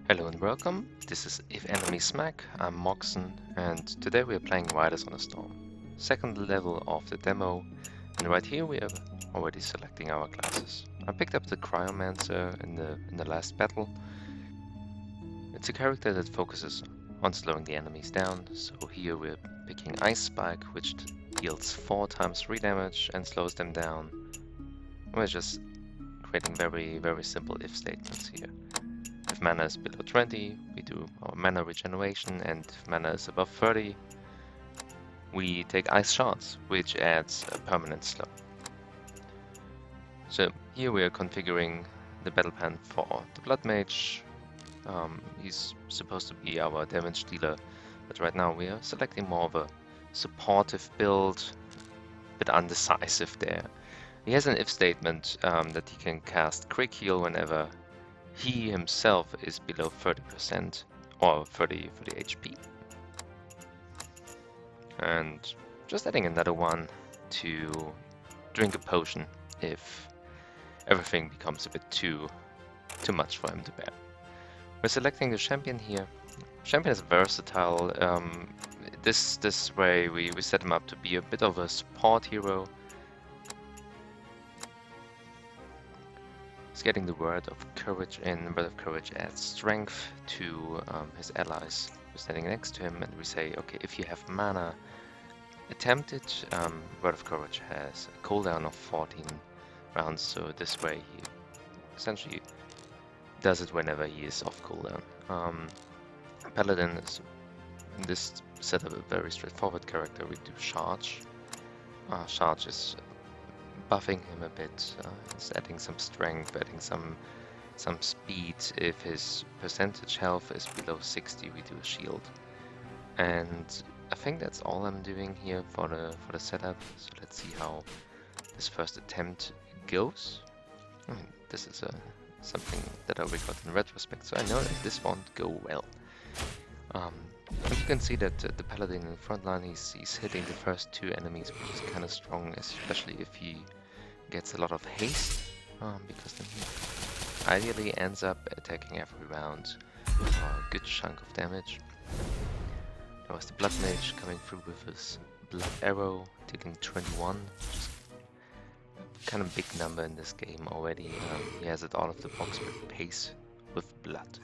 Hello and welcome, this is If Enemy Smack, I'm Moxon, and today we are playing Riders on a Storm. Second level of the demo, and right here we are already selecting our classes. I picked up the Cryomancer in the last battle. It's a character that focuses on slowing the enemies down, so here we're picking Ice Spike, which deals 4 times 3 damage and slows them down. We're just creating very simple if statements here. If mana is below 20, we do our mana regeneration, and if mana is above 30, we take Ice Shards, which adds a permanent slow. So here we are configuring the battle plan for the Blood Mage. He's supposed to be our damage dealer, but right now we are selecting more of a supportive build, a bit undecisive there. He has an if statement that he can cast Quick Heal whenever he himself is below 30% or 30 HP. And just adding another one to drink a potion if everything becomes a bit too much for him to bear. We're selecting the champion here. Champion is versatile. This way we set him up to be a bit of a support hero. He's getting the Word of Courage in. Word of Courage adds strength to his allies. We're standing next to him and we say, okay, if you have mana, attempt it. Word of Courage has a cooldown of 14 rounds, so this way he essentially does it whenever he is off cooldown. Paladin is, in this setup, a very straightforward character. We do Charge. Charge is buffing him a bit, it's adding some strength, adding some speed. If his percentage health is below 60, we do a shield. And I think that's all I'm doing here for the setup. So let's see how this first attempt goes. I mean, this is something that I record in retrospect, so I know that this won't go well. And you can see that the Paladin in the front line, he's hitting the first 2 enemies, which is kind of strong, especially if he gets a lot of haste, because then he ideally ends up attacking every round for a good chunk of damage. There was the Blood Mage coming through with his Blood Arrow, taking 21, which is kind of big number in this game already. He has it out of the box with pace, with blood.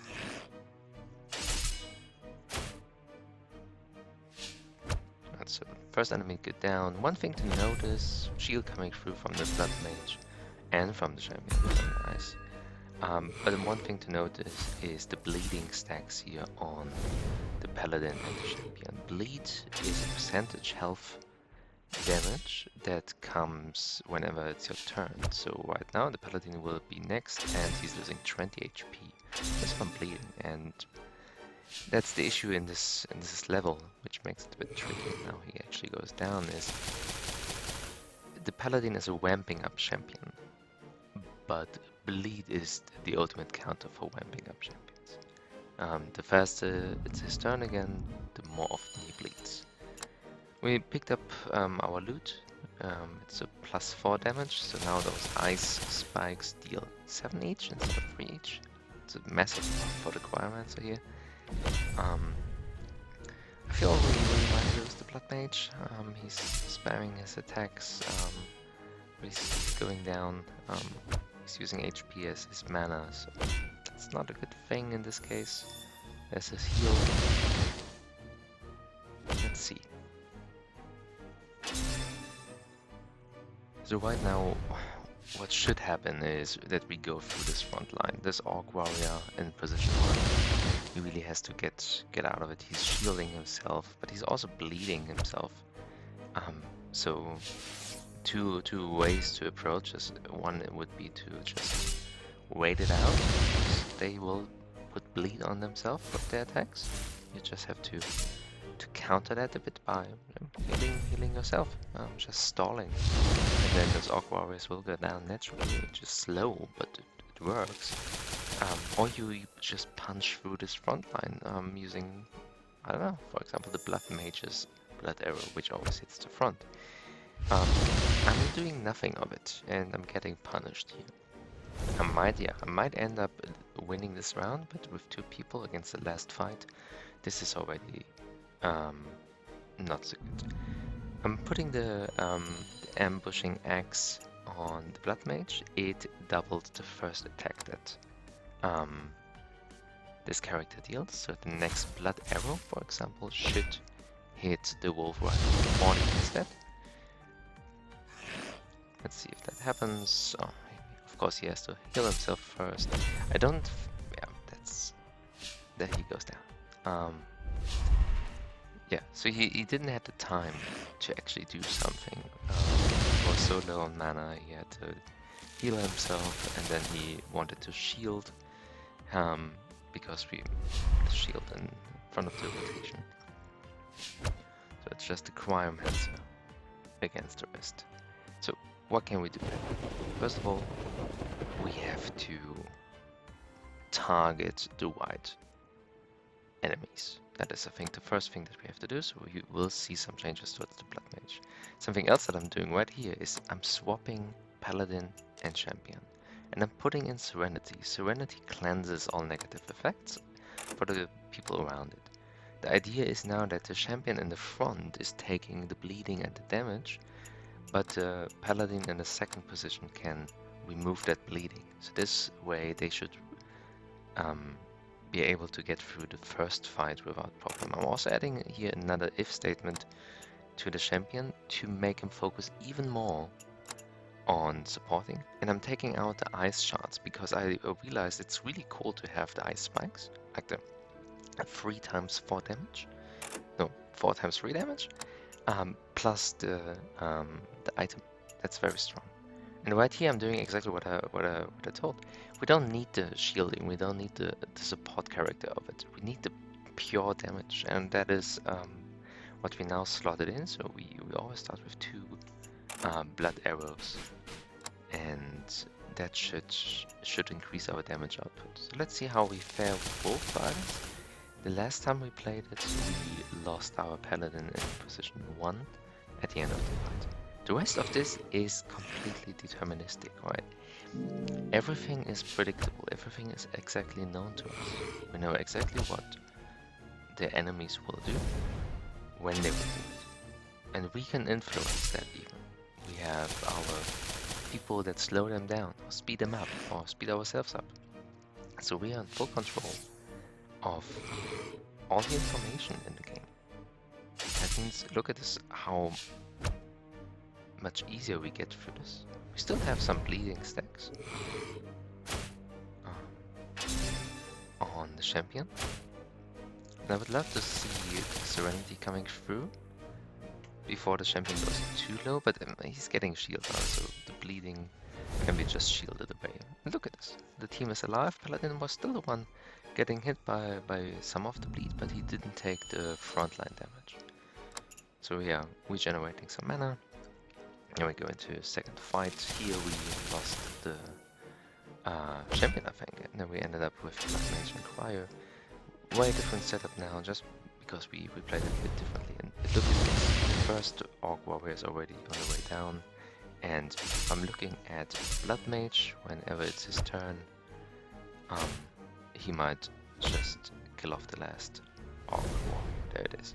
So first enemy get down. One thing to notice, shield coming through from the Blood Mage and from the champion, very nice. But one thing to notice is the bleeding stacks here on the Paladin and the champion. Bleed is a percentage health damage that comes whenever it's your turn. So right now the Paladin will be next and he's losing 20 HP just from bleeding, and that's the issue in this level, which makes it a bit tricky. Now he actually goes down. Is the Paladin is a wamping up champion, but bleed is the ultimate counter for wamping up champions. The faster it's his turn again, the more often he bleeds. We picked up our loot. It's a +4 damage, so now those ice spikes deal 7 each instead of 3 each. It's a massive buff for the Cryomancer here. I feel we might lose the Blood Mage. He's spamming his attacks. He's going down. He's using HP as his mana, so that's not a good thing in this case. There's his heal. Let's see. So right now, what should happen is that we go through this front line. This Orc Warrior in position 1. He really has to get out of it. He's shielding himself, but he's also bleeding himself. So two ways to approach this. One would be to just wait it out. They will put bleed on themselves with their attacks. You just have to counter that a bit by healing yourself, just stalling. And then those Orc Warriors will go down naturally, which is slow, but it works. Or you just punch through this front line using, I don't know, for example, the Blood Mage's Blood Arrow, which always hits the front. I'm doing nothing of it, and I'm getting punished here. I might end up winning this round, but with 2 people against the last fight, this is already not so good. I'm putting the ambushing axe on the Blood Mage. It doubled the first attack that this character deals, so the next Blood Arrow, for example, should hit the Wolf right in the body instead. Let's see if that happens. Oh, of course he has to heal himself first. I don't... yeah, that's... there he goes down. Yeah, so he didn't have the time to actually do something. He was so low on mana, he had to heal himself, and then he wanted to shield, because we the shield in front of the rotation. So it's just a cryomancer against the rest. So what can we do? First of all, we have to target the white enemies. That is, I think, the first thing that we have to do, so you will see some changes towards the Blood Mage. Something else that I'm doing right here is I'm swapping Paladin and Champion. And I'm putting in Serenity. Serenity cleanses all negative effects for the people around it. The idea is now that the Champion in the front is taking the bleeding and the damage, but the Paladin in the second position can remove that bleeding. So this way they should be able to get through the first fight without problem. I'm also adding here another if statement to the Champion to make him focus even more on supporting. And I'm taking out the ice shards because I realized it's really cool to have the ice spikes, like the 3 times 4 damage. No, 4 times 3 damage. Plus the item. That's very strong. And right here I'm doing exactly what I told. We don't need the shielding, we don't need the support character of it. We need the pure damage, and that is what we now slotted in. So we always start with 2 blood arrows, and that should increase our damage output. So let's see how we fare with both items. The last time we played it, we lost our Paladin in position 1 at the end of the fight. The rest of this is completely deterministic, right? Everything is predictable, everything is exactly known to us. We know exactly what the enemies will do, when they will do it. And we can influence that even. We have our people that slow them down, or speed them up, or speed ourselves up. So we are in full control of all the information in the game. That means, look at this, how much easier we get through this. We still have some bleeding stacks on the Champion. And I would love to see the Serenity coming through before the Champion goes too low, but he's getting shield now, so the bleeding can be just shielded away. And look at this, the team is alive. Paladin was still the one getting hit by some of the bleed, but he didn't take the frontline damage. So yeah, we're generating some mana. And we go into a second fight. Here we lost the Champion, I think, and then we ended up with Blood Mage and Cryo. Way different setup now, just because we played it a bit differently. And look at this, the first Orc Warrior is already on the way down, and I'm looking at Blood Mage. Whenever it's his turn, he might just kill off the last Orc Warrior. There it is.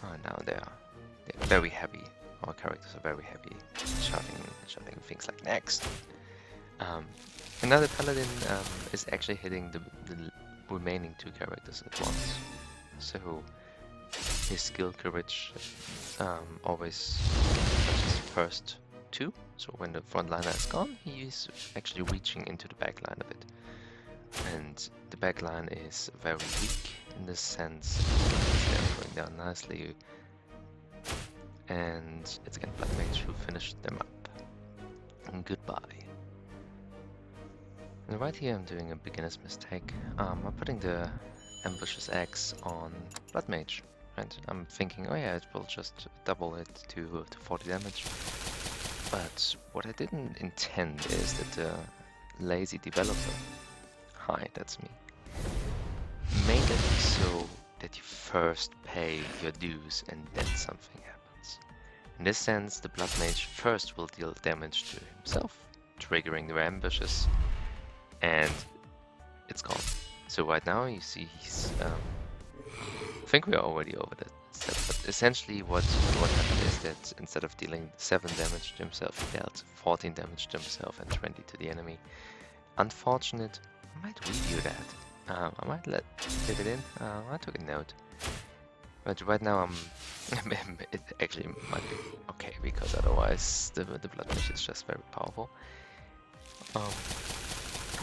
Oh, now they're very heavy. Our characters are very heavy, shouting things like next. Another Paladin is actually hitting the remaining 2 characters at once. So his skill coverage always touches the first 2. So when the frontliner is gone, he is actually reaching into the backline of it. And the backline is very weak in this sense. They're going down nicely. And it's again Blood Mage who finished them up. And goodbye. And right here I'm doing a beginner's mistake. I'm putting the Ambushes Axe on Blood Mage. And I'm thinking, oh yeah, it will just double it to 40 damage. But what I didn't intend is that the lazy developer, hi, that's me, made it so that you first pay your dues and then something happens. In this sense, the Blood Mage first will deal damage to himself, triggering the ambushes, and it's gone. So right now you see he's I think we are already over that step, but essentially what happened is that instead of dealing 7 damage to himself, he dealt 14 damage to himself and 20 to the enemy. Unfortunate. I might review that. I might leave it in. I took a note. But right now it actually might be okay, because otherwise the blood rush is just very powerful.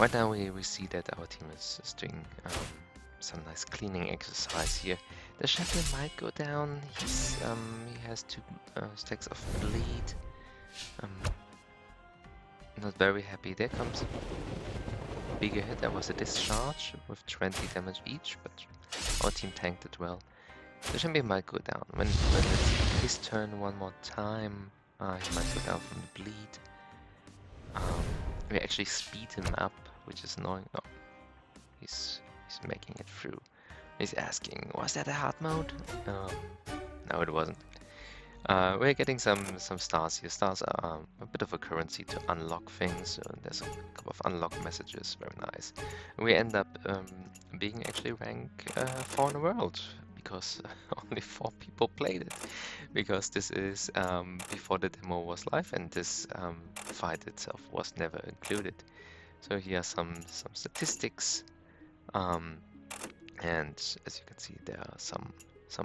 Right now we see that our team is doing some nice cleaning exercise here. The champion might go down. He has 2 stacks of bleed. Not very happy. There comes a bigger hit. That was a discharge with 20 damage each, but our team tanked it well. The champion might go down. When it's his turn one more time, he might go down from the bleed. We actually speed him up, which is annoying. Oh, he's making it through. He's asking, was that a hard mode? No, it wasn't. We're getting some stars here. Stars are a bit of a currency to unlock things. There's a couple of unlock messages, very nice. And we end up being actually rank 4 in the world, because only 4 people played it. Because this is before the demo was live, and this fight itself was never included. So here are some statistics. And as you can see, there are some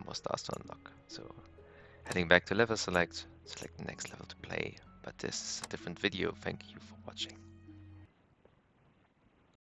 more stars to unlock. So heading back to level select the next level to play. But this is a different video. Thank you for watching.